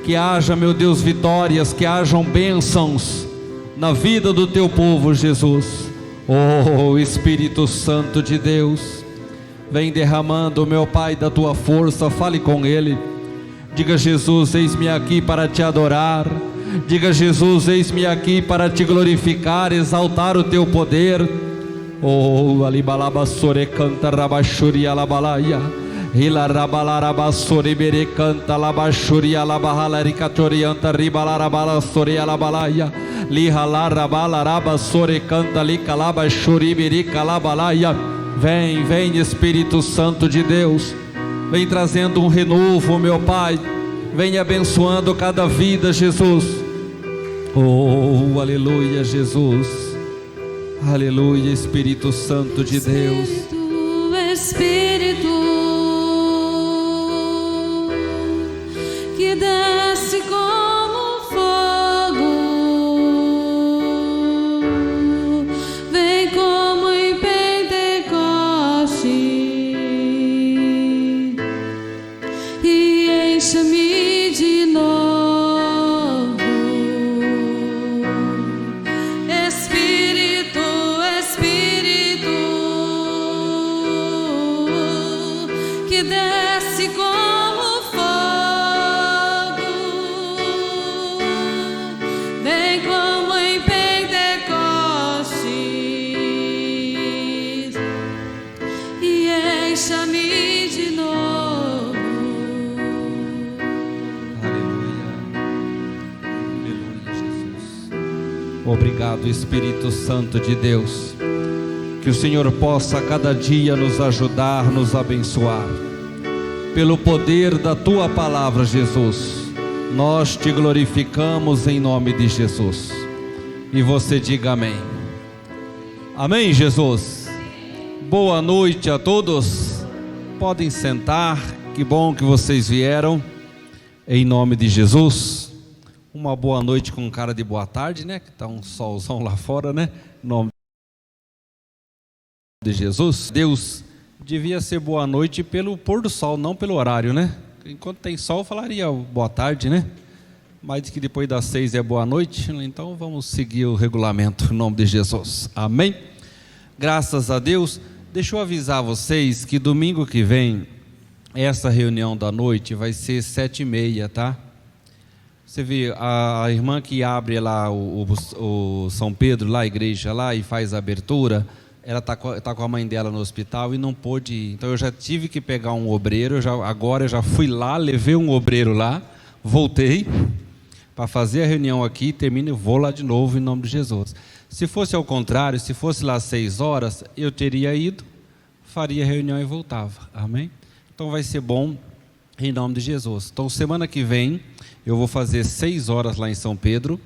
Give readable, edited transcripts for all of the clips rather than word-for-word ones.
Que haja, meu Deus, vitórias, que hajam bênçãos na vida do teu povo, Jesus. Oh, Espírito Santo de Deus, vem derramando, meu Pai, da tua força. Fale com Ele. Diga: Jesus, eis-me aqui para te adorar. Diga: Jesus, eis-me aqui para te glorificar, exaltar o teu poder. Oh, alibalabassore canta rabachuri alabalaia. Hila rabalarabassore bere canta labachuri alabahalarikatorianta ribalarabalassore alabalaia. Lihalarabalabassore canta likalabachuri bere calabalaia. Vem, vem, Espírito Santo de Deus, vem trazendo um renovo, meu Pai, vem abençoando cada vida, Jesus. Oh, aleluia, Jesus, aleluia, Espírito Santo de Deus. Espírito, que desce como fogo, vem como em Pentecoste e enche-me de novo. Espírito, Espírito, que desce como fogo, vem como em Pentecostes e encha-me de novo. Aleluia, Jesus. Obrigado, Espírito Santo de Deus. Que o Senhor possa a cada dia nos ajudar, nos abençoar. Pelo poder da tua palavra, Jesus, nós te glorificamos em nome de Jesus. E você diga amém. Amém, Jesus. Boa noite a todos. Podem sentar. Que bom que vocês vieram. Em nome de Jesus. Uma boa noite com cara de boa tarde, né? Que está um solzão lá fora, né? Em nome de Jesus. Deus, devia ser boa noite pelo pôr do sol, não pelo horário, né? Enquanto tem sol, eu falaria boa tarde, né? Mas que depois das 6 é boa noite, então vamos seguir o regulamento, em nome de Jesus. Amém? Graças a Deus. Deixa eu avisar vocês que domingo que vem, essa reunião da noite vai ser 7h30, tá? Você vê, a irmã que abre lá o São Pedro, lá a igreja lá, e faz a abertura, ela tá com a mãe dela no hospital e não pôde ir. Então eu já tive que pegar um obreiro, agora eu já fui lá, levei um obreiro lá, voltei para fazer a reunião aqui, termino e vou lá de novo em nome de Jesus. Se fosse ao contrário, se fosse lá às 6 horas, eu teria ido, faria a reunião e voltava. Amém? Então vai ser bom em nome de Jesus. Então semana que vem eu vou fazer 6 horas lá em São Pedro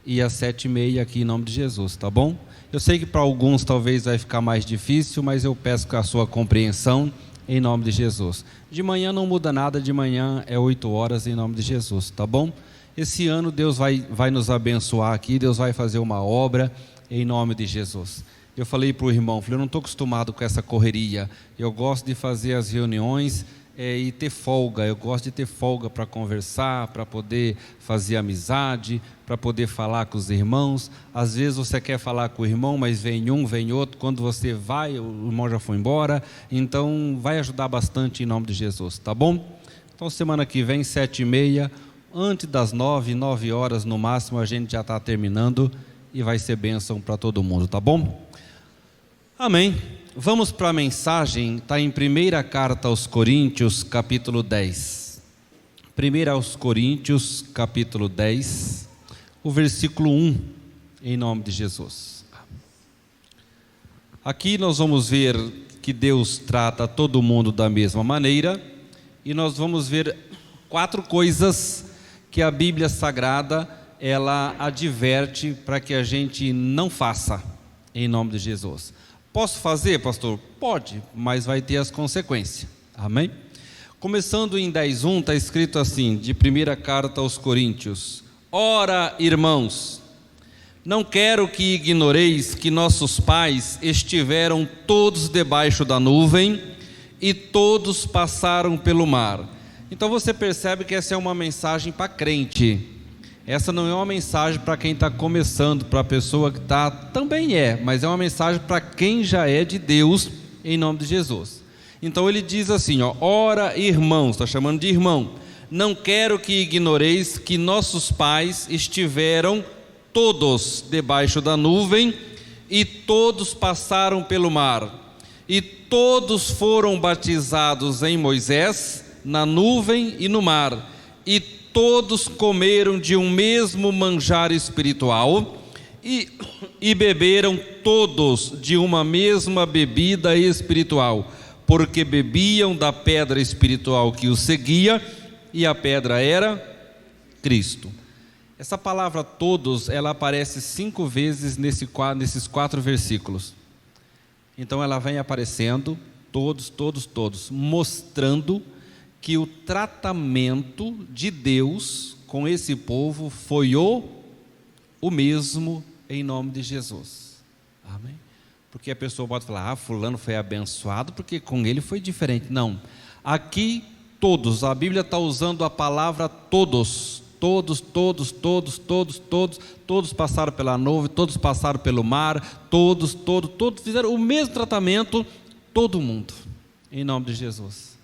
e às 7h30 aqui em nome de Jesus, tá bom? Eu sei que para alguns talvez vai ficar mais difícil, mas eu peço a sua compreensão em nome de Jesus. De manhã não muda nada, de manhã é 8 horas em nome de Jesus, tá bom? Esse ano Deus vai nos abençoar aqui, Deus vai fazer uma obra em nome de Jesus. Eu falei para o irmão, eu não estou acostumado com essa correria, eu gosto de fazer as reuniões e ter folga, eu gosto de ter folga para conversar, para poder fazer amizade, para poder falar com os irmãos. Às vezes você quer falar com o irmão, mas vem um, vem outro, quando você vai, o irmão já foi embora, então vai ajudar bastante em nome de Jesus, tá bom? Então semana que vem, 7h30, antes das 9 horas no máximo, a gente já está terminando e vai ser bênção para todo mundo, tá bom? Amém. Vamos para a mensagem, está em 1ª carta aos Coríntios, capítulo 10. 1 aos Coríntios, capítulo 10, o versículo 1, em nome de Jesus. Aqui nós vamos ver que Deus trata todo mundo da mesma maneira, e nós vamos ver 4 coisas que a Bíblia Sagrada, ela adverte para que a gente não faça, em nome de Jesus. Posso fazer, pastor? Pode, mas vai ter as consequências. Amém? Começando em 10:1, está escrito assim, de 1ª carta aos Coríntios: Ora, irmãos, Não quero que ignoreis que nossos pais estiveram todos debaixo da nuvem e todos passaram pelo mar. Então você percebe que essa é uma mensagem para crente. Essa não é uma mensagem para quem está começando, para a pessoa que está, também mas é uma mensagem para quem já é de Deus, em nome de Jesus. Então ele diz assim, ora irmãos, está chamando de irmão, não quero que ignoreis que nossos pais estiveram todos debaixo da nuvem e todos passaram pelo mar, e todos foram batizados em Moisés, na nuvem e no mar, e todos comeram de um mesmo manjar espiritual e beberam todos de uma mesma bebida espiritual, porque bebiam da pedra espiritual que os seguia, e a pedra era Cristo. Essa palavra todos, ela aparece 5 vezes nesses 4 versículos. Então ela vem aparecendo, todos, mostrando que o tratamento de Deus com esse povo foi o mesmo, em nome de Jesus. Amém? Porque a pessoa pode falar, fulano foi abençoado porque com ele foi diferente. Não, aqui todos, a Bíblia está usando a palavra todos passaram pela nuvem, todos passaram pelo mar, todos fizeram o mesmo tratamento, todo mundo, em nome de Jesus.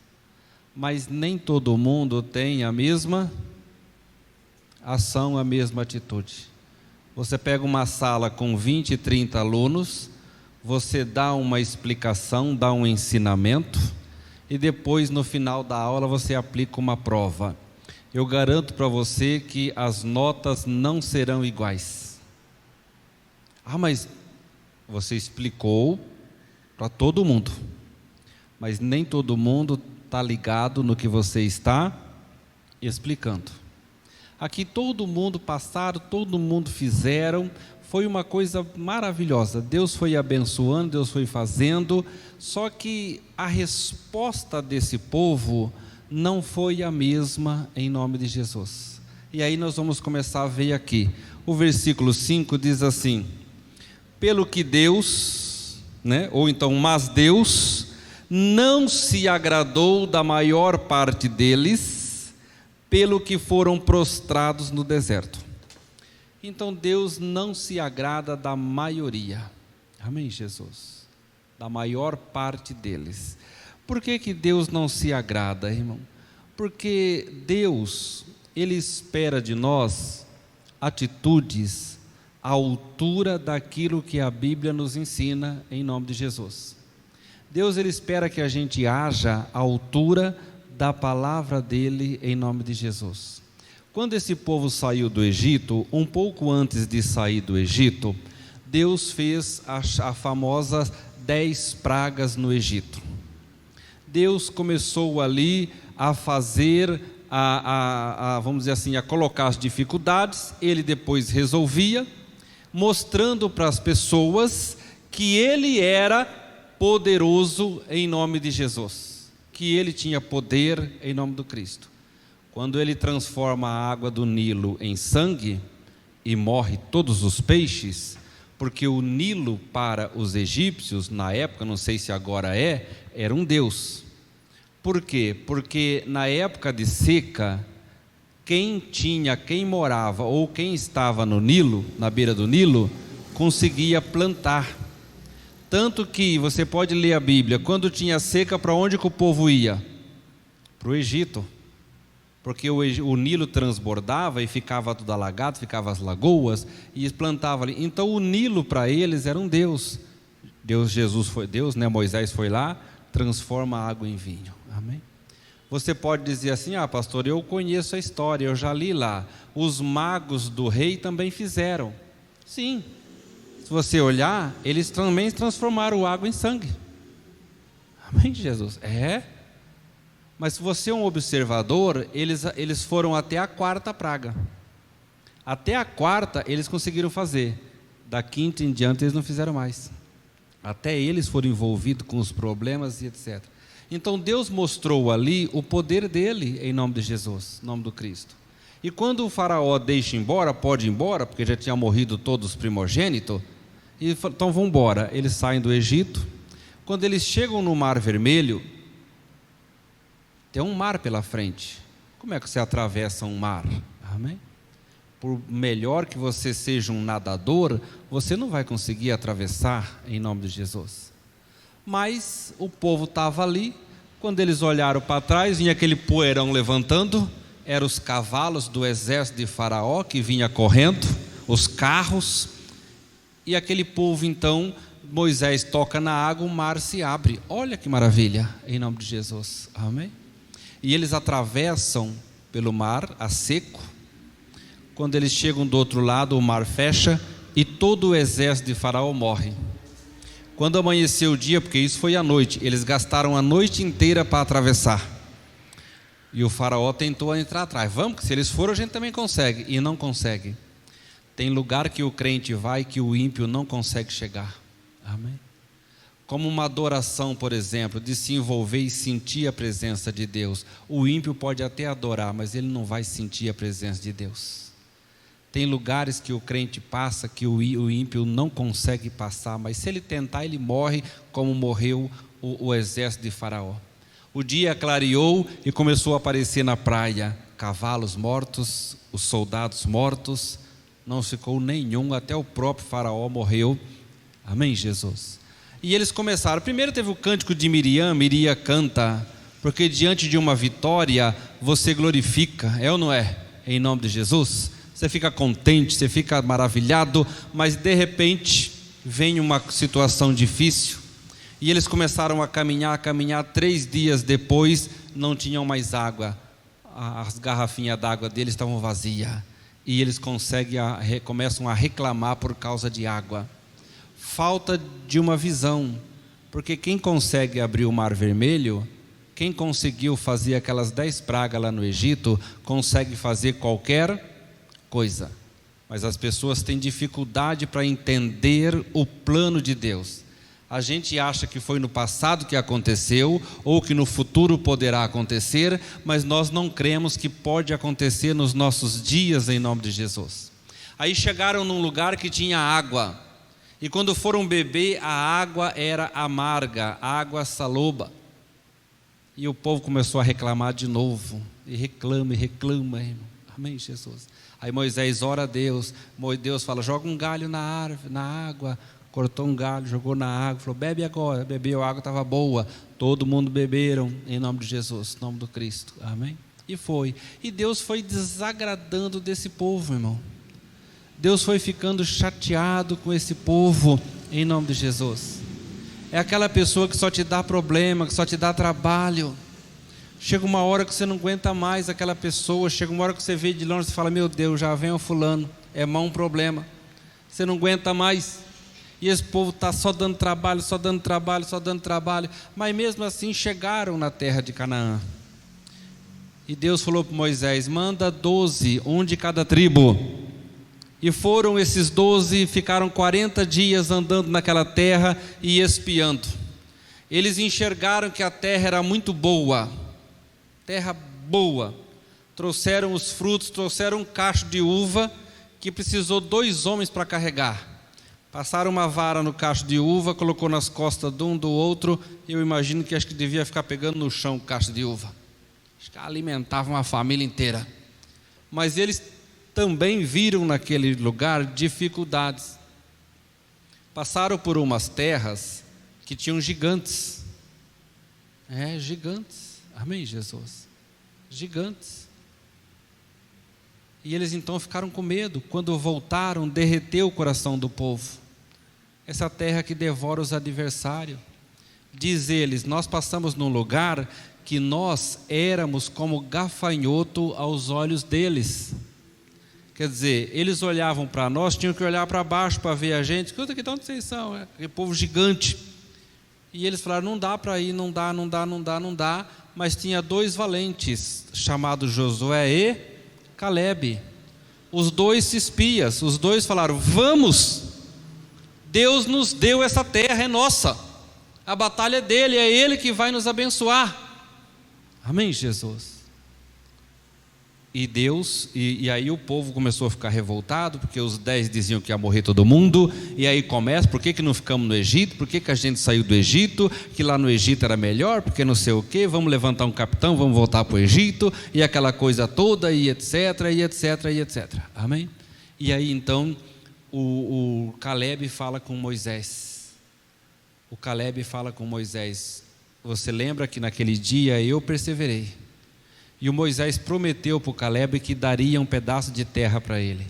Mas nem todo mundo tem a mesma ação, a mesma atitude. Você pega uma sala com 20, 30 alunos, você dá uma explicação, dá um ensinamento, e depois no final da aula você aplica uma prova. Eu garanto para você que as notas não serão iguais. Mas você explicou para todo mundo, mas nem todo mundo está ligado no que você está explicando. Aqui todo mundo passaram, todo mundo fizeram, foi uma coisa maravilhosa. Deus foi abençoando, Deus foi fazendo, só que a resposta desse povo não foi a mesma, em nome de Jesus. E aí nós vamos começar a ver aqui. O versículo 5 diz assim: pelo que Deus, ou então, mas Deus não se agradou da maior parte deles, pelo que foram prostrados no deserto. Então Deus não se agrada da maioria. Amém, Jesus? Da maior parte deles. Por que Deus não se agrada, irmão? Porque Deus, Ele espera de nós atitudes à altura daquilo que a Bíblia nos ensina, em nome de Jesus. Deus, Ele espera que a gente haja à altura da palavra dEle, em nome de Jesus. Quando esse povo saiu do Egito, um pouco antes de sair do Egito, Deus fez a famosa 10 pragas no Egito. Deus começou ali a fazer, vamos dizer assim, a colocar as dificuldades, Ele depois resolvia, mostrando para as pessoas que Ele era poderoso em nome de Jesus, que Ele tinha poder em nome do Cristo. Quando Ele transforma a água do Nilo em sangue e morre todos os peixes, porque o Nilo para os egípcios, na época, não sei se agora era um deus. Por quê? Porque na época de seca, quem morava ou quem estava no Nilo, na beira do Nilo, conseguia plantar. Tanto que você pode ler a Bíblia, quando tinha seca, para onde que o povo ia? Para o Egito. Porque o Nilo transbordava e ficava tudo alagado, ficava as lagoas, e eles plantavam ali. Então o Nilo para eles era um Deus. Jesus foi Deus, Moisés foi lá, transforma a água em vinho. Amém? Você pode dizer assim, pastor, eu conheço a história, eu já li lá. Os magos do rei também fizeram. Sim, se você olhar, eles também transformaram a água em sangue. Amém, Jesus? Mas se você é um observador, eles foram até a 4ª praga. Até a 4ª eles conseguiram fazer. Da 5ª em diante eles não fizeram mais. Até eles foram envolvidos com os problemas e etc. Então Deus mostrou ali o poder dele em nome de Jesus, em nome do Cristo. E quando o faraó deixa embora, pode ir embora, porque já tinha morrido todos os primogênitos, e então vão embora. Eles saem do Egito. Quando eles chegam no Mar Vermelho, tem um mar pela frente. Como é que você atravessa um mar? Amém? Por melhor que você seja um nadador, você não vai conseguir atravessar em nome de Jesus. Mas o povo estava ali. Quando eles olharam para trás, vinha aquele poeirão levantando. Eram os cavalos do exército de Faraó que vinha correndo, os carros. E aquele povo, então, Moisés toca na água, o mar se abre. Olha que maravilha, em nome de Jesus. Amém? E eles atravessam pelo mar a seco. Quando eles chegam do outro lado, o mar fecha e todo o exército de Faraó morre. Quando amanheceu o dia, porque isso foi à noite, eles gastaram a noite inteira para atravessar. E o Faraó tentou entrar atrás. Vamos, que se eles forem a gente também consegue. E não consegue. Tem lugar que o crente vai que o ímpio não consegue chegar. Amém? Como uma adoração, por exemplo, de se envolver e sentir a presença de Deus. O ímpio pode até adorar, mas ele não vai sentir a presença de Deus. Tem lugares que o crente passa que o ímpio não consegue passar, mas se ele tentar, ele morre, como morreu o exército de Faraó. O dia clareou e começou a aparecer na praia cavalos mortos, os soldados mortos, não ficou nenhum, até o próprio Faraó morreu. Amém, Jesus? E eles começaram, primeiro teve o cântico de Miriam. Miriam canta, porque diante de uma vitória você glorifica, é ou não é? Em nome de Jesus, você fica contente, você fica maravilhado, mas de repente vem uma situação difícil. E eles começaram a caminhar, 3 dias depois, não tinham mais água. As garrafinhas d'água deles estavam vazias. E eles começam a reclamar por causa de água. Falta de uma visão. Porque quem consegue abrir o Mar Vermelho, quem conseguiu fazer aquelas 10 pragas lá no Egito, consegue fazer qualquer coisa. Mas as pessoas têm dificuldade para entender o plano de Deus. A gente acha que foi no passado que aconteceu, ou que no futuro poderá acontecer, mas nós não cremos que pode acontecer nos nossos dias, em nome de Jesus. Aí chegaram num lugar que tinha água, e quando foram beber, a água era amarga, água saloba. E o povo começou a reclamar de novo, e reclama, irmão. Amém, Jesus? Aí Moisés ora a Deus, Deus fala, joga um galho na árvore, na água. Cortou um galho, jogou na água, falou, bebe agora. Bebeu, a água estava boa. Todo mundo beberam, em nome de Jesus, em nome do Cristo. Amém? E foi. E Deus foi desagradando desse povo, irmão. Deus foi ficando chateado com esse povo, em nome de Jesus. É aquela pessoa que só te dá problema, que só te dá trabalho. Chega uma hora que você não aguenta mais aquela pessoa. Chega uma hora que você vê de longe e fala, meu Deus, já vem o fulano. É mau um problema. Você não aguenta mais. E esse povo está só dando trabalho, só dando trabalho, só dando trabalho. Mas mesmo assim chegaram na terra de Canaã. E Deus falou para Moisés, manda 12, um de cada tribo. E foram esses 12, ficaram 40 dias andando naquela terra e espiando. Eles enxergaram que a terra era muito boa. Terra boa. Trouxeram os frutos, trouxeram um cacho de uva que precisou 2 homens para carregar. Passaram uma vara no cacho de uva, colocou nas costas de um do outro. Eu imagino que acho que devia ficar pegando no chão o cacho de uva. Acho que alimentavam uma família inteira. Mas eles também viram naquele lugar dificuldades. Passaram por umas terras que tinham gigantes. Gigantes. Amém, Jesus? Gigantes. E eles então ficaram com medo. Quando voltaram, derreteu o coração do povo. Essa terra que devora os adversários. Diz eles, nós passamos num lugar que nós éramos como gafanhoto aos olhos deles. Quer dizer, eles olhavam para nós, tinham que olhar para baixo para ver a gente. Escuta aqui, de onde vocês são? Aquele povo gigante. E eles falaram, não dá para ir, não dá. Mas tinha 2 valentes, chamados Josué e Calebe. Os 2 espias, os 2 falaram, vamos, Deus nos deu essa terra, é nossa, a batalha é dele, é ele que vai nos abençoar. Amém, Jesus? E aí o povo começou a ficar revoltado, porque os 10 diziam que ia morrer todo mundo, e aí começa, por que não ficamos no Egito, por que a gente saiu do Egito, que lá no Egito era melhor, porque não sei o que, vamos levantar um capitão, vamos voltar para o Egito, e aquela coisa toda, e etc, e etc, e etc, amém? E aí então o Caleb fala com Moisés, você lembra que naquele dia eu perseverei, e o Moisés prometeu para o Caleb que daria um pedaço de terra para ele,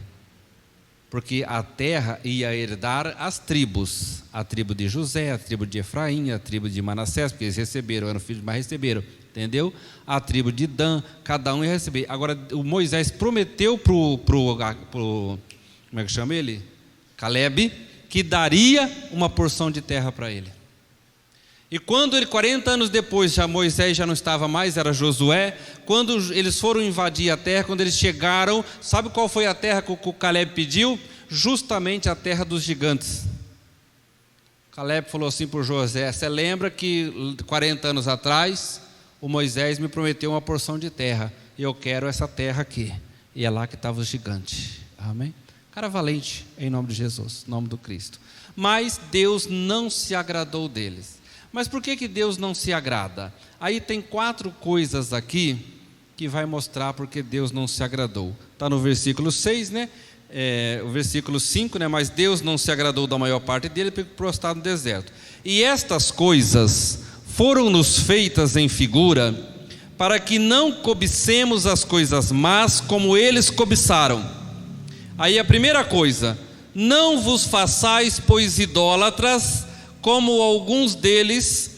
porque a terra ia herdar as tribos, a tribo de José, a tribo de Efraim, a tribo de Manassés, porque eles receberam, eram filhos, mas receberam, entendeu? A tribo de Dan, cada um ia receber. Agora o Moisés prometeu como é que chama ele? Caleb, que daria uma porção de terra para ele. E quando 40 anos depois, Moisés já não estava mais, era Josué, quando eles foram invadir a terra, quando eles chegaram, sabe qual foi a terra que o Caleb pediu? Justamente a terra dos gigantes. Caleb falou assim para o José, você lembra que 40 anos atrás, o Moisés me prometeu uma porção de terra, e eu quero essa terra aqui, e é lá que estavam os gigantes, amém? Cara valente, em nome de Jesus, em nome do Cristo. Mas Deus não se agradou deles. Mas por que Deus não se agrada? Aí tem 4 coisas aqui que vai mostrar porque Deus não se agradou. Está no versículo 6, né? O versículo 5, né? Mas Deus não se agradou da maior parte dele, porque prostrado no deserto. E estas coisas foram-nos feitas em figura, para que não cobicemos as coisas más como eles cobiçaram. Aí a primeira coisa, não vos façais, pois, idólatras, como alguns deles,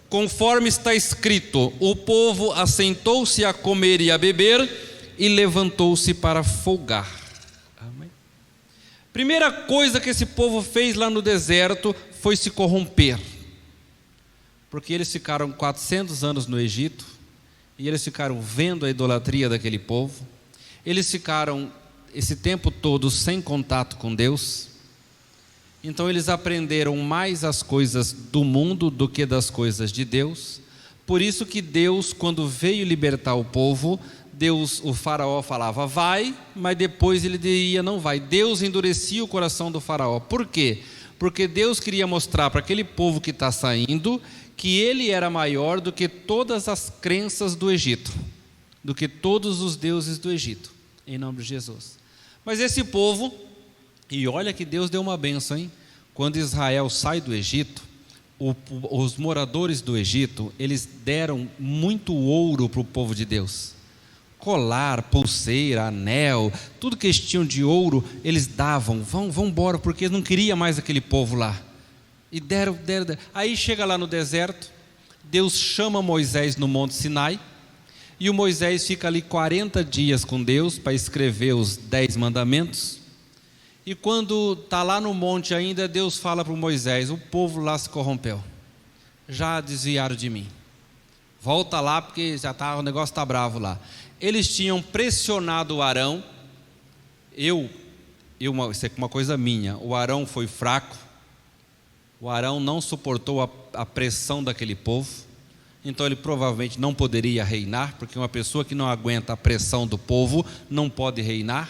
conforme está escrito, o povo assentou-se a comer e a beber, e levantou-se para folgar. Amém? Primeira coisa que esse povo fez lá no deserto, foi se corromper, porque eles ficaram 400 anos no Egito, e eles ficaram vendo a idolatria daquele povo, eles ficaram esse tempo todo sem contato com Deus. Então eles aprenderam mais as coisas do mundo do que das coisas de Deus. Por isso que Deus, quando veio libertar o povo, o faraó falava vai, mas depois ele diria não vai. Deus endurecia o coração do faraó. Por quê? Porque Deus queria mostrar para aquele povo que está saindo que ele era maior do que todas as crenças do Egito, do que todos os deuses do Egito, em nome de Jesus. Mas esse povo, e olha que Deus deu uma bênção, hein? Quando Israel sai do Egito, os moradores do Egito, eles deram muito ouro para o povo de Deus. Colar, pulseira, anel, tudo que eles tinham de ouro, eles davam, vão embora, porque eles não queriam mais aquele povo lá. E deram. Aí chega lá no deserto, Deus chama Moisés no Monte Sinai, e o Moisés fica ali 40 dias com Deus para escrever os 10 mandamentos. E quando está lá no monte ainda, Deus fala para o Moisés, o povo lá se corrompeu, já desviaram de mim, volta lá porque o negócio está bravo lá. Eles tinham pressionado o Arão, isso é uma coisa minha, o Arão foi fraco, o Arão não suportou a pressão daquele povo, então ele provavelmente não poderia reinar, porque uma pessoa que não aguenta a pressão do povo não pode reinar,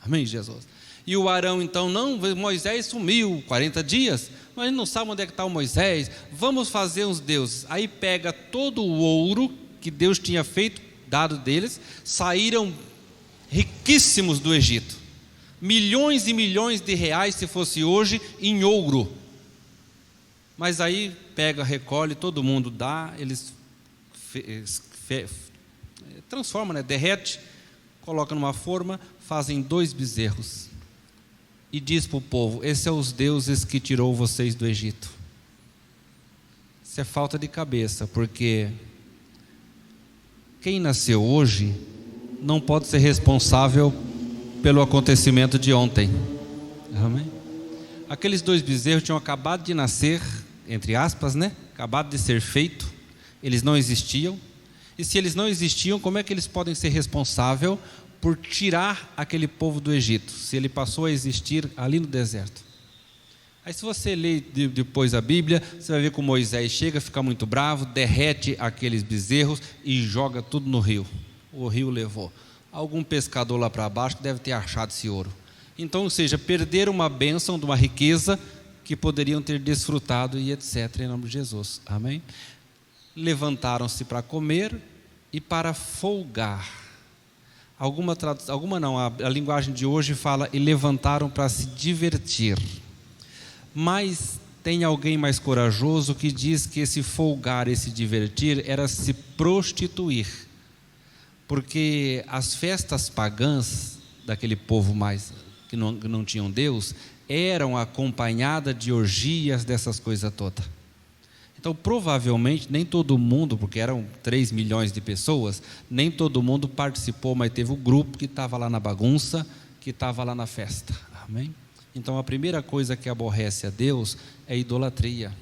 amém Jesus? E o Arão então, Moisés sumiu 40 dias, mas a gente não sabe onde é que está o Moisés, vamos fazer uns deuses. Aí pega todo o ouro que Deus tinha feito, dado deles, saíram riquíssimos do Egito, milhões e milhões de reais se fosse hoje em ouro. Mas aí pega, recolhe, todo mundo dá, eles transformam, né? Derrete, coloca numa forma, fazem 2 bezerros. E diz para o povo, esses são os deuses que tirou vocês do Egito. Isso é falta de cabeça, porque quem nasceu hoje não pode ser responsável pelo acontecimento de ontem. Amém? Aqueles 2 bezerros tinham acabado de nascer, entre aspas, né? Acabado de ser feito, eles não existiam. E se eles não existiam, como é que eles podem ser responsáveis por tirar aquele povo do Egito, se ele passou a existir ali no deserto? Aí se você ler depois a Bíblia, você vai ver que Moisés chega, fica muito bravo, derrete aqueles bezerros e joga tudo no rio. O rio levou. algum pescador lá para baixo que deve ter achado esse ouro. Então, ou seja, perderam uma bênção de uma riqueza que poderiam ter desfrutado e etc. em nome de Jesus. Amém? Levantaram-se para comer e para folgar. A linguagem de hoje fala e levantaram para se divertir. Mas tem alguém mais corajoso que diz que esse folgar, esse divertir, era se prostituir. Porque as festas pagãs daquele povo mais que não tinham Deus eram acompanhadas de orgias, dessas coisas todas. Então, provavelmente, nem todo mundo, porque eram 3 milhões de pessoas, nem todo mundo participou, mas teve o grupo que estava lá na bagunça, que estava lá na festa. Amém? Então, a primeira coisa que aborrece a Deus é a idolatria.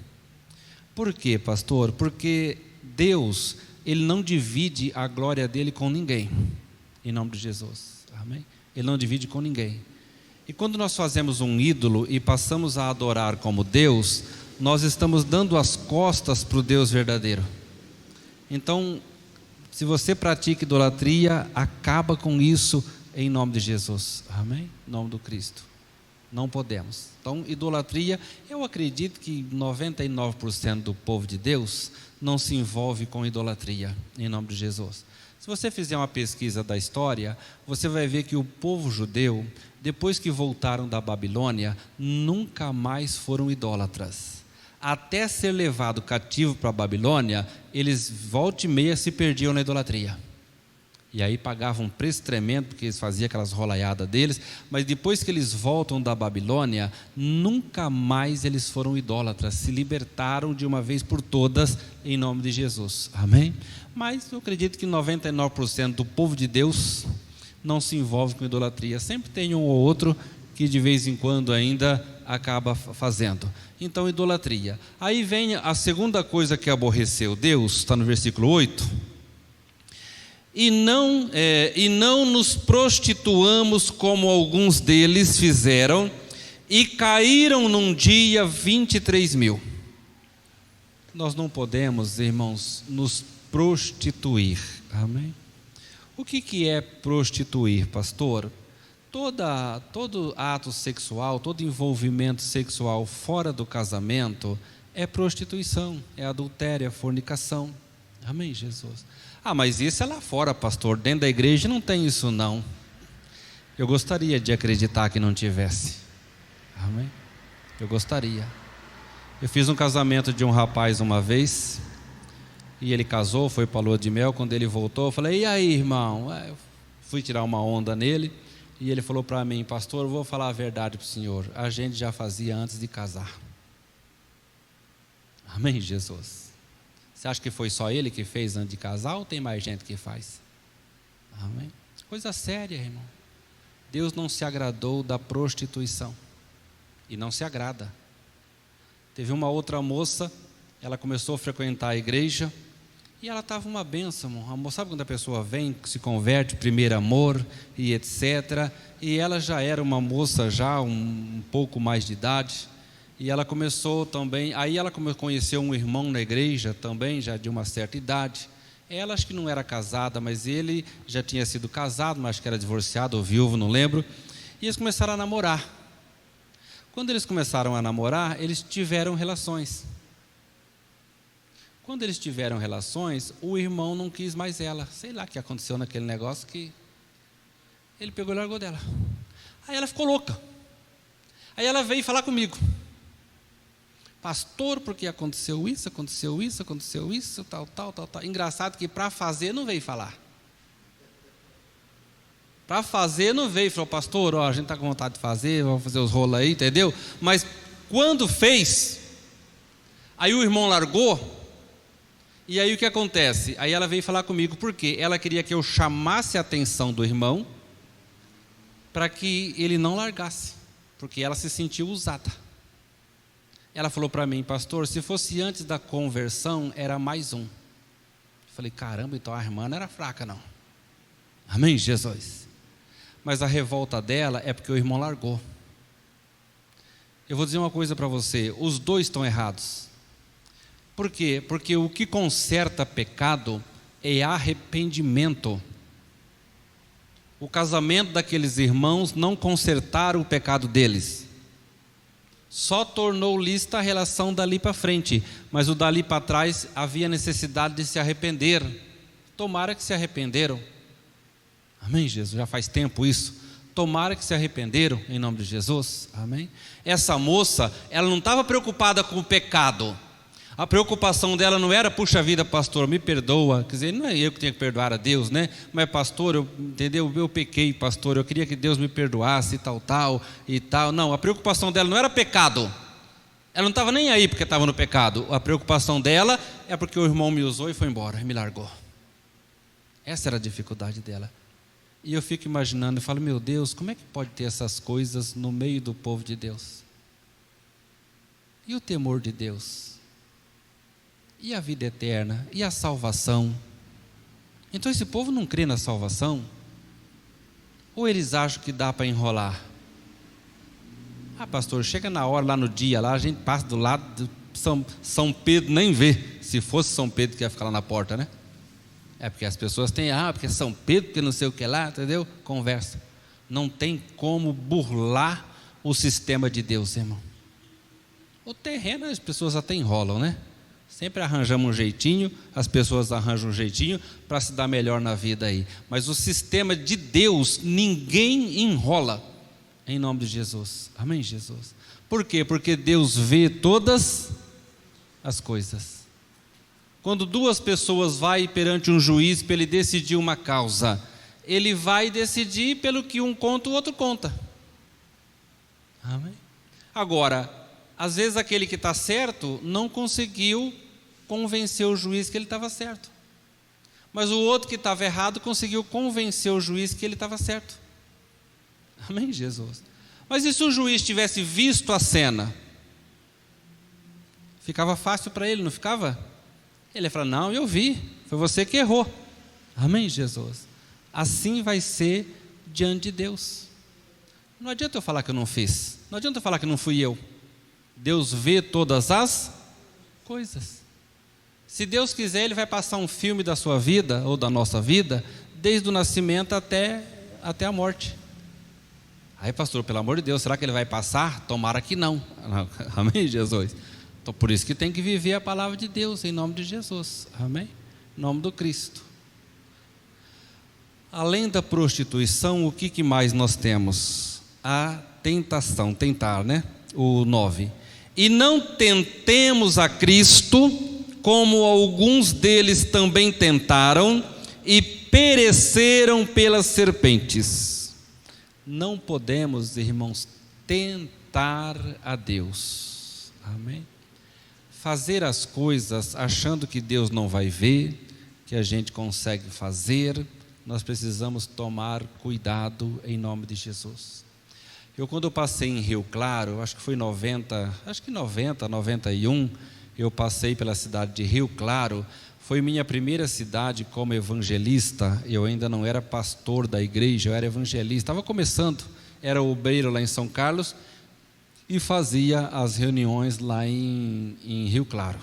Por quê, pastor? Porque Deus, Ele não divide a glória dEle com ninguém, em nome de Jesus. Amém? Ele não divide com ninguém. E quando nós fazemos um ídolo e passamos a adorar como Deus, nós estamos dando as costas para o Deus verdadeiro. Então, se você pratica idolatria, acaba com isso em nome de Jesus. Amém? Em nome do Cristo. Não podemos. Então, idolatria, eu acredito que 99% do povo de Deus não se envolve com idolatria, em nome de Jesus. Se você fizer uma pesquisa da história, você vai ver que o povo judeu, depois que voltaram da Babilônia, nunca mais foram idólatras. Até ser levado cativo para a Babilônia, eles volta e meia se perdiam na idolatria. E aí pagavam um preço tremendo, porque eles faziam aquelas rolaiadas deles, mas depois que eles voltam da Babilônia, nunca mais eles foram idólatras, se libertaram de uma vez por todas, em nome de Jesus. Amém? Mas eu acredito que 99% do povo de Deus não se envolve com idolatria. Sempre tem um ou outro que de vez em quando ainda acaba fazendo. Então, idolatria. Aí vem a segunda coisa que aborreceu Deus, está no versículo 8. E não nos prostituamos como alguns deles fizeram, e caíram num dia 23 mil. Nós não podemos, irmãos, nos prostituir. Amém? O que é prostituir, pastor? Todo ato sexual, todo envolvimento sexual fora do casamento é prostituição, é adultério, é fornicação. Amém, Jesus? Mas isso é lá fora, pastor, dentro da igreja não tem isso não. Eu gostaria de acreditar que não tivesse. Amém? Eu gostaria. Eu fiz um casamento de um rapaz uma vez, e ele casou, foi para a lua de mel. Quando ele voltou, eu falei: e aí, irmão? Eu fui tirar uma onda nele. E ele falou para mim: pastor, eu vou falar a verdade para o senhor, a gente já fazia antes de casar. Amém, Jesus? Você acha que foi só ele que fez antes de casar, ou tem mais gente que faz? Amém? Coisa séria, irmão. Deus não se agradou da prostituição, e não se agrada. Teve uma outra moça, ela começou a frequentar a igreja, e ela estava uma bênção, amor. Sabe quando a pessoa vem, se converte, primeiro amor e etc. E ela já era uma moça, já um pouco mais de idade. E ela começou também, aí ela conheceu um irmão na igreja também, já de uma certa idade. Ela acho que não era casada, mas ele já tinha sido casado, mas acho que era divorciado ou viúvo, não lembro. E eles começaram a namorar. Quando eles começaram a namorar, eles tiveram relações. Quando eles tiveram relações, o irmão não quis mais ela. Sei lá o que aconteceu naquele negócio, que ele pegou e largou dela. Aí ela ficou louca. Aí ela veio falar comigo: pastor, porque aconteceu isso, tal. Engraçado que para fazer não veio falar. Para fazer não veio, falou: pastor, a gente está com vontade de fazer, vamos fazer os rolos aí, entendeu? Mas quando fez, aí o irmão largou. E aí o que acontece? Aí ela veio falar comigo, porque ela queria que eu chamasse a atenção do irmão, para que ele não largasse, porque ela se sentiu usada. Ela falou para mim: pastor, se fosse antes da conversão, era mais um. Eu falei: caramba, então a irmã não era fraca não. Amém, Jesus? Mas a revolta dela é porque o irmão largou. Eu vou dizer uma coisa para você: os dois estão errados. Por quê? Porque o que conserta pecado é arrependimento. O casamento daqueles irmãos não consertaram o pecado deles. Só tornou lícita a relação dali para frente, mas o dali para trás havia necessidade de se arrepender. Tomara que se arrependeram. Amém, Jesus? Já faz tempo isso. Tomara que se arrependeram, em nome de Jesus. Amém? Essa moça, ela não estava preocupada com o pecado. A preocupação dela não era, puxa vida, pastor, me perdoa. Quer dizer, não é eu que tenho que perdoar a Deus, né? Mas pastor, entendeu? Eu pequei, pastor, eu queria que Deus me perdoasse, tal. Não, a preocupação dela não era pecado. Ela não estava nem aí porque estava no pecado. A preocupação dela é porque o irmão me usou e foi embora, e me largou. Essa era a dificuldade dela. E eu fico imaginando, eu falo, meu Deus, como é que pode ter essas coisas no meio do povo de Deus? E o temor de Deus? E a vida eterna? E a salvação? Então esse povo não crê na salvação? Ou eles acham que dá para enrolar? Ah, pastor, chega na hora, lá no dia, lá a gente passa do lado de São Pedro, nem vê. Se fosse São Pedro que ia ficar lá na porta, né? É porque as pessoas têm, porque é São Pedro, porque não sei o que lá, entendeu? Conversa. Não tem como burlar o sistema de Deus, irmão. O terreno as pessoas até enrolam, né? Sempre arranjamos um jeitinho, as pessoas arranjam um jeitinho para se dar melhor na vida aí. Mas o sistema de Deus, ninguém enrola, em nome de Jesus. Amém, Jesus? Por quê? Porque Deus vê todas as coisas. Quando duas pessoas vão perante um juiz para ele decidir uma causa, ele vai decidir pelo que um conta, o outro conta. Amém? Agora, às vezes aquele que está certo não conseguiu convencer o juiz que ele estava certo, mas o outro que estava errado conseguiu convencer o juiz que ele estava certo. Amém, Jesus? Mas e se o juiz tivesse visto a cena? Ficava fácil para ele, não ficava? Ele ia falar, não, eu vi, foi você que errou. Amém, Jesus? Assim vai ser diante de Deus. Não adianta eu falar que eu não fiz, não adianta eu falar que não fui eu. Deus vê todas as coisas. Se Deus quiser, Ele vai passar um filme da sua vida, ou da nossa vida, desde o nascimento até a morte. Aí, pastor, pelo amor de Deus, será que Ele vai passar? Tomara que não. Amém, Jesus? Então, por isso que tem que viver a palavra de Deus, em nome de Jesus. Amém? Em nome do Cristo. Além da prostituição, o que mais nós temos? A tentação, tentar, né? O 9. E não tentemos a Cristo, como alguns deles também tentaram e pereceram pelas serpentes. Não podemos, irmãos, tentar a Deus. Amém? Fazer as coisas achando que Deus não vai ver, que a gente consegue fazer, nós precisamos tomar cuidado em nome de Jesus. Quando eu passei em Rio Claro, acho que foi 90, 91, eu passei pela cidade de Rio Claro, foi minha primeira cidade como evangelista. Eu ainda não era pastor da igreja, eu era evangelista, estava começando, era obreiro lá em São Carlos e fazia as reuniões lá em Rio Claro.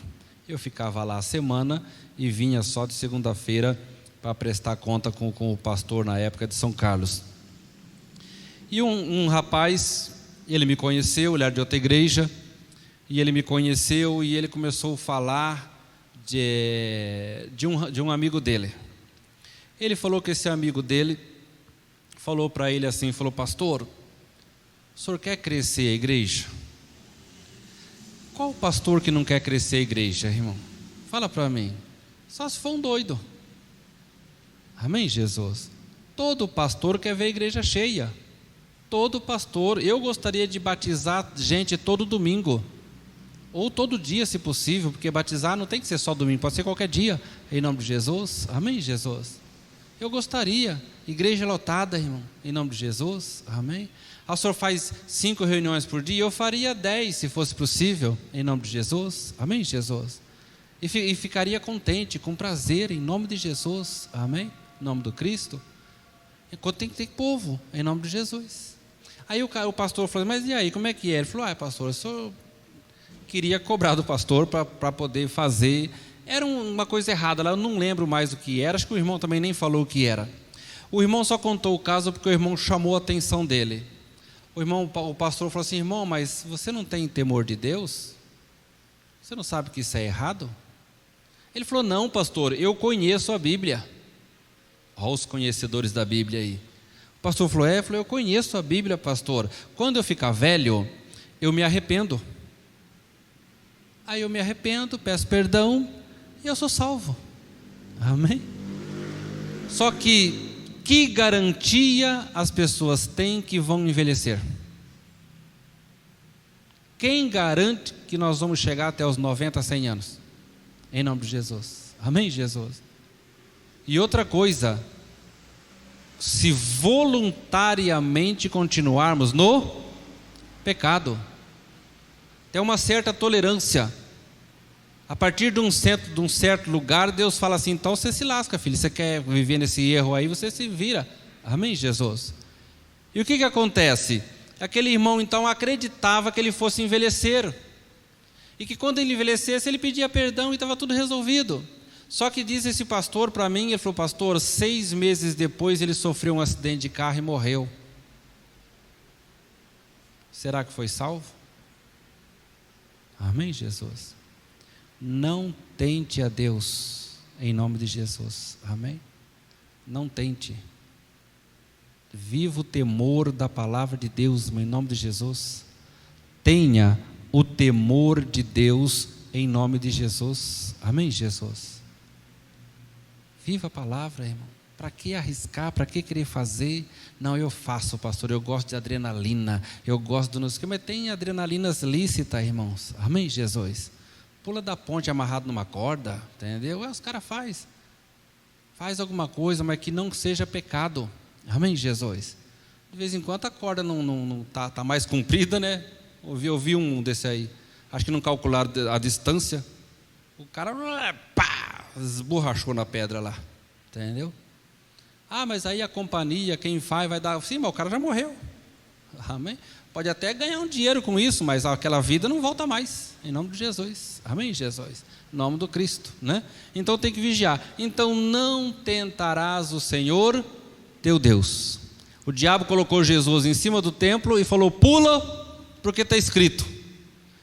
Eu ficava lá a semana e vinha só de segunda-feira para prestar conta com o pastor na época de São Carlos. E um rapaz, ele me conheceu, ele era de outra igreja, e ele me conheceu e ele começou a falar de um amigo dele. Ele falou que esse amigo dele falou para ele assim, falou, pastor, o senhor quer crescer a igreja? Qual pastor que não quer crescer a igreja, irmão? Fala para mim. Só se for um doido. Amém, Jesus? Todo pastor quer ver a igreja cheia. Todo pastor, eu gostaria de batizar gente todo domingo, ou todo dia se possível, porque batizar não tem que ser só domingo, pode ser qualquer dia, em nome de Jesus. Amém, Jesus? Eu gostaria, igreja lotada, irmão, em nome de Jesus. Amém? O senhor faz 5 reuniões por dia, eu faria 10 se fosse possível, em nome de Jesus. Amém, Jesus? E ficaria contente, com prazer, em nome de Jesus. Amém? Em nome do Cristo. Enquanto tem que ter povo, em nome de Jesus. Aí o pastor falou, mas e aí, como é que é? Ele falou, pastor, o senhor queria cobrar do pastor para poder fazer. Era uma coisa errada lá, eu não lembro mais o que era, acho que o irmão também nem falou o que era. O irmão só contou o caso porque o irmão chamou a atenção dele. O pastor falou assim: irmão, mas você não tem temor de Deus? Você não sabe que isso é errado? Ele falou: não, pastor, eu conheço a Bíblia. Olha os conhecedores da Bíblia aí. O pastor falou: eu conheço a Bíblia, pastor. Quando eu ficar velho, eu me arrependo. Aí eu me arrependo, peço perdão e eu sou salvo. Amém? Só que garantia as pessoas têm que vão envelhecer? Quem garante que nós vamos chegar até os 90, 100 anos? Em nome de Jesus. Amém, Jesus? E outra coisa, se voluntariamente continuarmos no pecado, tem uma certa tolerância. A partir de um certo lugar, Deus fala assim: então você se lasca, filho, você quer viver nesse erro aí, você se vira. Amém, Jesus? E o que acontece? Aquele irmão então acreditava que ele fosse envelhecer, e que quando ele envelhecesse ele pedia perdão e estava tudo resolvido. Só que diz esse pastor para mim, ele falou: pastor, 6 meses depois ele sofreu um acidente de carro e morreu. Será que foi salvo? Amém, Jesus? Não tente a Deus, em nome de Jesus. Amém? Não tente. Viva o temor da palavra de Deus, em nome de Jesus. Tenha o temor de Deus, em nome de Jesus. Amém, Jesus? Viva a palavra, irmão. Para que arriscar? Para que querer fazer? Não, eu faço, pastor, eu gosto de adrenalina, eu gosto do nosso... Mas tem adrenalinas lícitas, irmãos. Amém, Jesus? Pula da ponte amarrado numa corda, entendeu? Os caras faz alguma coisa, mas que não seja pecado. Amém, Jesus? De vez em quando a corda não tá mais comprida, né? Ouvi um desse aí, acho que não calcularam a distância, o cara esborrachou na pedra lá, entendeu? Mas aí a companhia, quem faz, vai dar... Sim, mas o cara já morreu. Amém? Pode até ganhar um dinheiro com isso, mas aquela vida não volta mais, em nome de Jesus. Amém, Jesus? Em nome do Cristo, né? Então tem que vigiar. Então não tentarás o Senhor teu Deus. O diabo colocou Jesus em cima do templo e falou: pula, porque está escrito.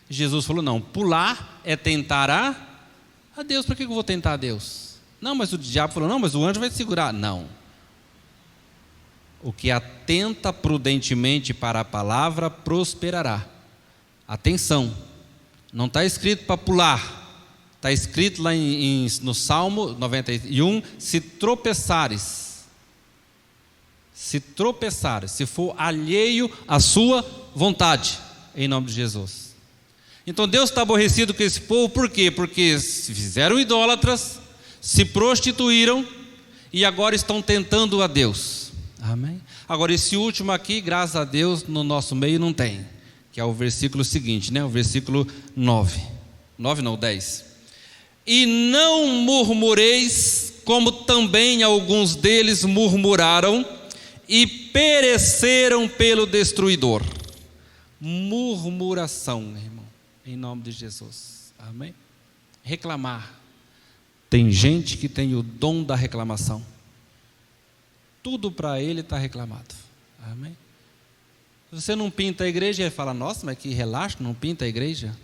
Jesus falou: não, pular é tentar a Deus. Por que eu vou tentar a Deus? Não, mas o diabo falou: não, mas o anjo vai te segurar. Não. O que atenta prudentemente para a palavra prosperará. Atenção, não está escrito para pular, está escrito lá no Salmo 91: se tropeçares, se for alheio à sua vontade, em nome de Jesus. Então Deus está aborrecido com esse povo, por quê? Porque se fizeram idólatras, se prostituíram e agora estão tentando a Deus. Amém? Agora esse último aqui, graças a Deus, no nosso meio não tem, que é o versículo seguinte, né? O versículo 10. E não murmureis, como também alguns deles murmuraram e pereceram pelo destruidor. Murmuração, irmão, em nome de Jesus. Amém? Reclamar. Tem gente que tem o dom da reclamação. Tudo para ele está reclamado. Amém? Você não pinta a igreja, ele fala: nossa, mas que relaxo, não pinta a igreja.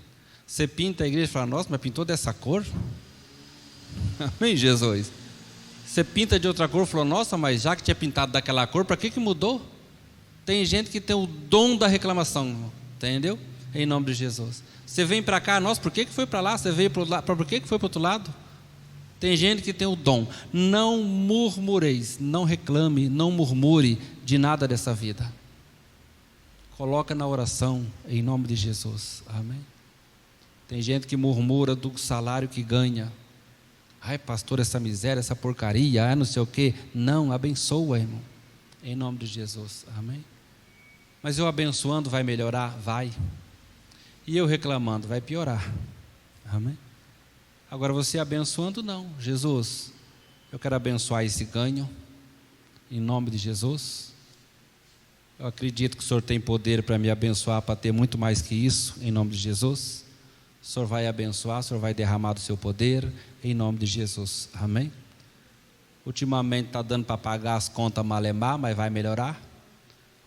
Você pinta a igreja e fala: nossa, mas pintou dessa cor? Amém, Jesus? Você pinta de outra cor e falou: nossa, mas já que tinha pintado daquela cor, para que mudou? Tem gente que tem o dom da reclamação, entendeu? Em nome de Jesus. Você vem para cá: nossa, por que foi para lá? Você veio para o lado, por que foi para o outro lado? Tem gente que tem o dom. Não murmureis, não reclame, não murmure de nada dessa vida. Coloca na oração, em nome de Jesus. Amém? Tem gente que murmura do salário que ganha. Ai, pastor, essa miséria, essa porcaria, não sei o quê. Não, abençoa, irmão, em nome de Jesus. Amém? Mas eu abençoando vai melhorar? Vai. E eu reclamando vai piorar. Amém? Agora você abençoando, não. Jesus, eu quero abençoar esse ganho, em nome de Jesus. Eu acredito que o Senhor tem poder para me abençoar, para ter muito mais que isso, em nome de Jesus. O Senhor vai abençoar, o Senhor vai derramar do seu poder, em nome de Jesus. Amém? ultimamente está dando para pagar as contas malemar, mas vai melhorar.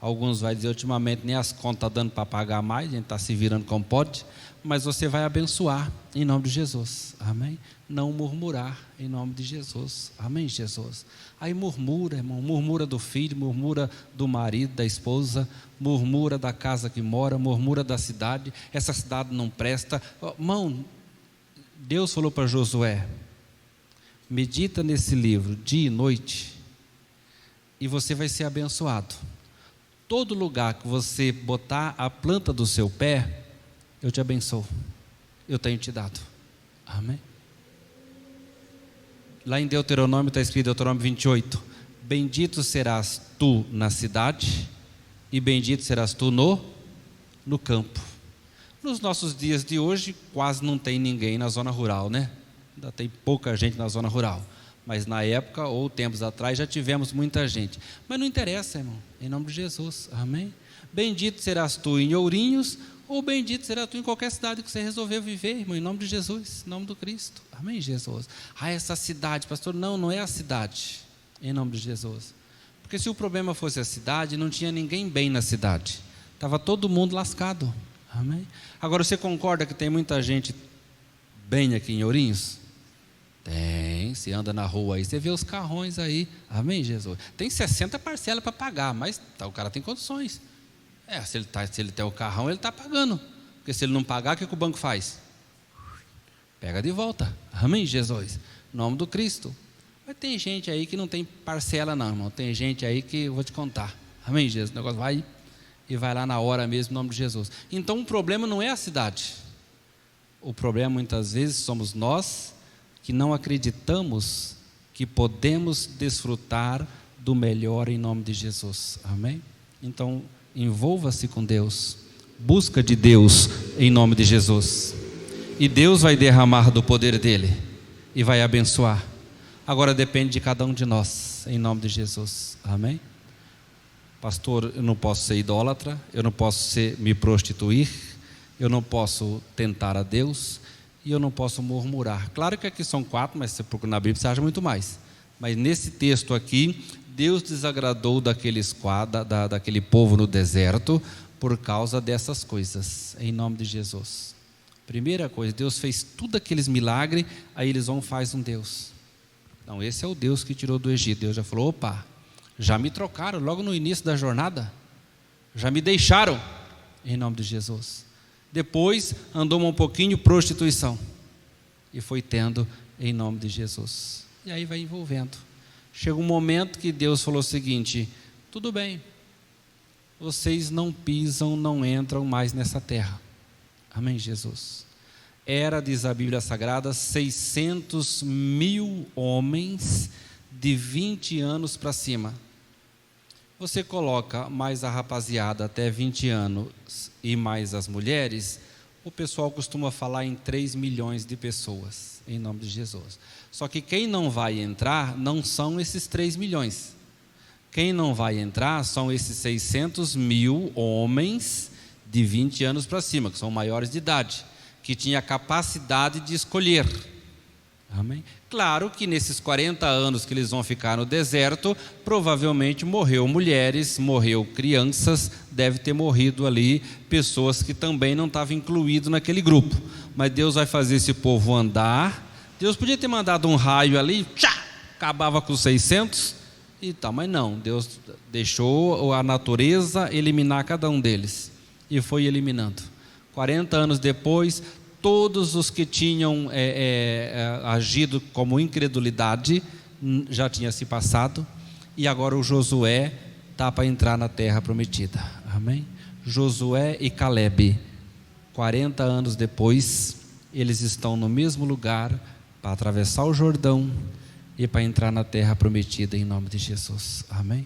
Alguns vão dizer, ultimamente nem as contas estão dando para pagar mais, a gente está se virando como pode, mas você vai abençoar em nome de Jesus, amém? Não murmurar em nome de Jesus, amém, Jesus? Aí murmura, irmão, murmura do filho, murmura do marido, da esposa, murmura da casa que mora, murmura da cidade, essa cidade não presta. Irmão, Deus falou para Josué, medita nesse livro dia e noite e você vai ser abençoado. Todo lugar que você botar a planta do seu pé, eu te abençoo, eu tenho te dado, amém? Lá em Deuteronômio está escrito, Deuteronômio 28, bendito serás tu na cidade e bendito serás tu no campo. Nos nossos dias de hoje quase não tem ninguém na zona rural, né? Ainda tem pouca gente na zona rural, mas na época ou tempos atrás já tivemos muita gente, mas não interessa, irmão, em nome de Jesus, amém? Bendito serás tu em Ourinhos, ou bendito serás tu em qualquer cidade que você resolveu viver, irmão, em nome de Jesus, em nome do Cristo, amém, Jesus? Essa cidade, pastor, não é a cidade, em nome de Jesus, porque se o problema fosse a cidade, não tinha ninguém bem na cidade, estava todo mundo lascado, amém? Agora você concorda que tem muita gente bem aqui em Ourinhos? Tem, se anda na rua aí, você vê os carrões aí, amém, Jesus? Tem 60 parcelas para pagar, mas o cara tem condições. Se ele tem o carrão, ele está pagando. Porque se ele não pagar, o que o banco faz? Pega de volta, amém, Jesus? Em nome do Cristo. Mas tem gente aí que não tem parcela não, irmão. Tem gente aí que eu vou te contar, amém, Jesus? O negócio vai e vai lá na hora mesmo, em nome de Jesus. Então o problema não é a cidade. O problema muitas vezes somos nós que não acreditamos que podemos desfrutar do melhor em nome de Jesus, amém? Então envolva-se com Deus, busca de Deus em nome de Jesus, e Deus vai derramar do poder dele e vai abençoar. Agora depende de cada um de nós, em nome de Jesus, amém? Pastor, eu não posso ser idólatra, eu não posso me prostituir, eu não posso tentar a Deus e eu não posso murmurar. Claro que aqui são 4, mas você procura na Bíblia você acha muito mais, mas nesse texto aqui Deus desagradou daquele povo no deserto por causa dessas coisas, em nome de Jesus. Primeira coisa, Deus fez tudo aqueles milagres, aí eles vão e fazem um Deus. Não, esse é o Deus que tirou do Egito. Deus já falou, opa, já me trocaram logo no início da jornada, já me deixaram, em nome de Jesus. Depois andou um pouquinho, prostituição, e foi tendo em nome de Jesus, e aí vai envolvendo. Chega um momento que Deus falou o seguinte, tudo bem, vocês não pisam, não entram mais nessa terra, amém, Jesus? Era, diz a Bíblia Sagrada, 600 mil homens de 20 anos para cima. Você coloca mais a rapaziada até 20 anos e mais as mulheres, o pessoal costuma falar em 3 milhões de pessoas, em nome de Jesus. Só que quem não vai entrar não são esses 3 milhões. Quem não vai entrar são esses 600 mil homens de 20 anos para cima, que são maiores de idade, que tinham a capacidade de escolher. Amém? Claro que nesses 40 anos que eles vão ficar no deserto, provavelmente morreu mulheres, morreu crianças, deve ter morrido ali pessoas que também não estavam incluídas naquele grupo. Mas Deus vai fazer esse povo andar. Deus podia ter mandado um raio ali, acabava com os 600 e tal, mas não, Deus deixou a natureza eliminar cada um deles e foi eliminando. 40 anos depois, todos os que tinham agido como incredulidade já tinha se passado, e agora o Josué está para entrar na terra prometida, amém? Josué e Calebe, 40 anos depois, eles estão no mesmo lugar para atravessar o Jordão e para entrar na terra prometida em nome de Jesus, amém?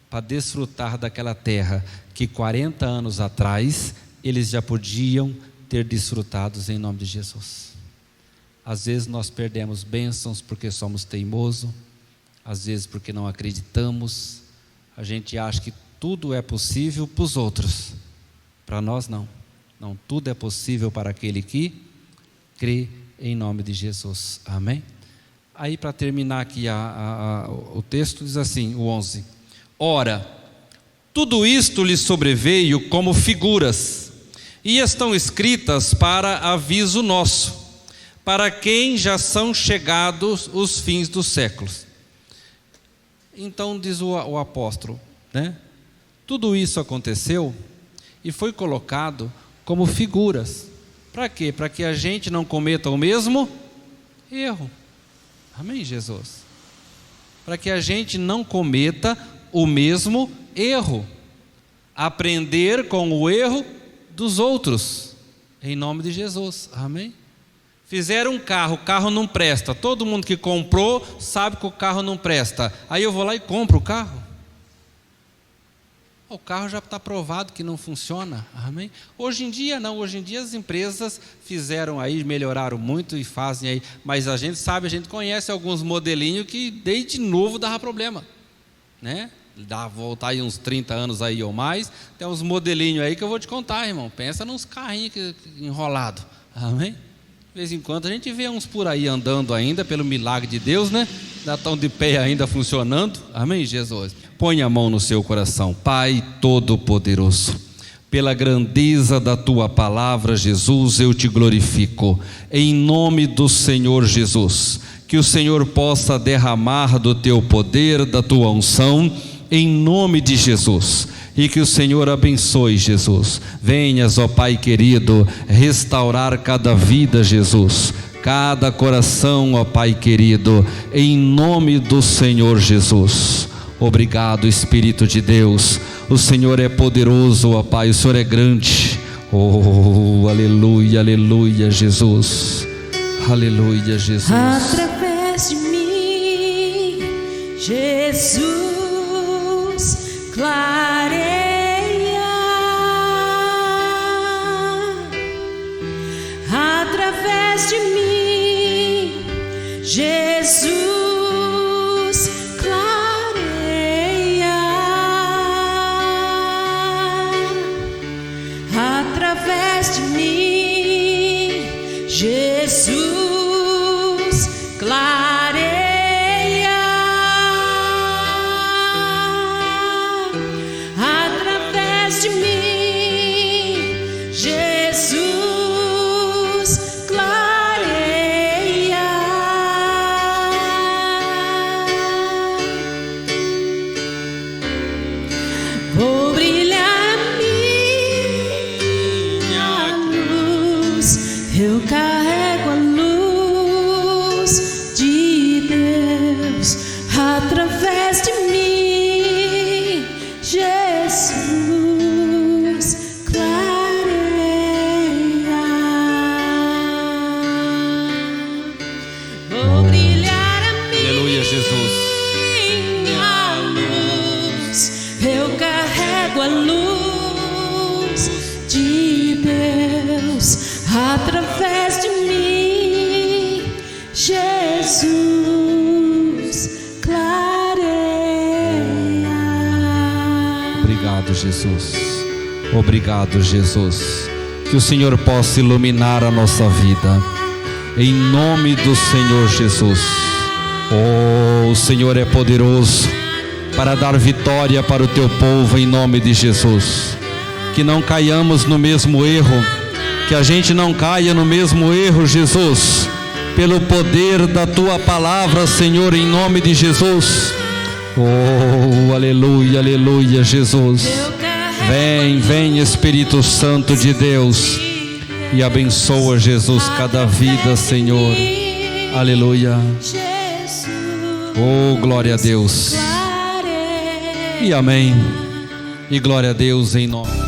Para desfrutar daquela terra que 40 anos atrás eles já podiam ter desfrutados em nome de Jesus. Às vezes nós perdemos bênçãos porque somos teimosos, às vezes porque não acreditamos, a gente acha que tudo é possível para os outros, para nós não, tudo é possível para aquele que crê em nome de Jesus, amém? Aí, para terminar aqui o texto, diz assim, o 11: Ora, tudo isto lhe sobreveio como figuras, e estão escritas para aviso nosso, para quem já são chegados os fins dos séculos. Então diz o apóstolo, né? Tudo isso aconteceu e foi colocado como figuras. Para quê? Para que a gente não cometa o mesmo erro. Amém, Jesus? Para que a gente não cometa o mesmo erro. Aprender com o erro dos outros. Em nome de Jesus. Amém? Fizeram um carro, o carro não presta. Todo mundo que comprou sabe que o carro não presta. Aí eu vou lá e compro o carro. O carro já está provado que não funciona. Amém? Hoje em dia não, hoje em dia as empresas fizeram aí, melhoraram muito e fazem aí. Mas a gente sabe, a gente conhece alguns modelinhos que desde novo dava problema, né? Dá voltar aí uns 30 anos aí ou mais. Tem uns modelinhos aí que eu vou te contar, irmão. Pensa nos carrinhos enrolados. Amém? De vez em quando a gente vê uns por aí andando ainda, pelo milagre de Deus, né? Já estão de pé ainda funcionando. Amém, Jesus? Põe a mão no seu coração. Pai Todo-Poderoso, pela grandeza da Tua palavra, Jesus, eu te glorifico. Em nome do Senhor Jesus, que o Senhor possa derramar do Teu poder, da Tua unção, em nome de Jesus. E que o Senhor abençoe, Jesus. Venhas, ó Pai querido, restaurar cada vida, Jesus, cada coração, ó Pai querido, em nome do Senhor Jesus. Obrigado, Espírito de Deus. O Senhor é poderoso, ó Pai, o Senhor é grande. Oh, aleluia, aleluia, Jesus. Aleluia, Jesus. Através de mim, Jesus clareia. Através de mim, Jesus clareia. Através de mim, Jesus clareia. Através de mim, Jesus clareia. Vou brilhar minha luz, eu carrego a luz de Deus. Através de mim, Jesus clareia. Vou brilhar a Aleluia, Jesus. minha luz, eu carrego a luz de Deus. Através de mim, Jesus clareia. Obrigado, Jesus. Obrigado, Jesus. Que o Senhor possa iluminar a nossa vida. Em nome do Senhor Jesus. Oh, o Senhor é poderoso para dar vitória para o teu povo, em nome de Jesus. Que não caiamos no mesmo erro, que a gente não caia no mesmo erro, Jesus, pelo poder da tua palavra, Senhor, em nome de Jesus. Oh, aleluia, aleluia, Jesus. Vem, vem, Espírito Santo de Deus, e abençoa, Jesus, cada vida, Senhor. Aleluia. Oh, glória a Deus. E amém. E glória a Deus em nome.